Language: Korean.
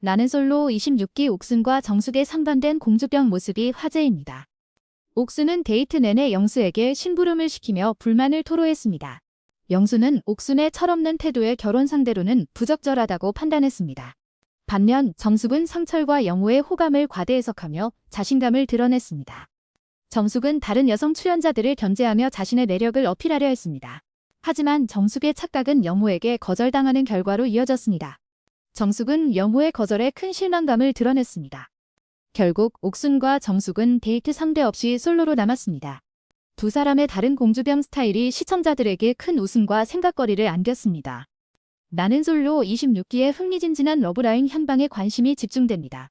나는 솔로 26기 옥순과 정숙의 상반된 공주병 모습이 화제입니다. 옥순은 데이트 내내 영수에게 심부름을 시키며 불만을 토로했습니다. 영수는 옥순의 철없는 태도에 결혼 상대로는 부적절하다고 판단했습니다. 반면 정숙은 성철과 영호의 호감을 과대 해석하며 자신감을 드러냈습니다. 정숙은 다른 여성 출연자들을 견제하며 자신의 매력을 어필하려 했습니다. 하지만 정숙의 착각은 영호에게 거절당하는 결과로 이어졌습니다. 정숙은 영호의 거절에 큰 실망감을 드러냈습니다. 결국 옥순과 정숙은 데이트 상대 없이 솔로로 남았습니다. 두 사람의 다른 공주병 스타일이 시청자들에게 큰 웃음과 생각거리를 안겼습니다. 나는 솔로 26기의 흥미진진한 러브라인 현방에 관심이 집중됩니다.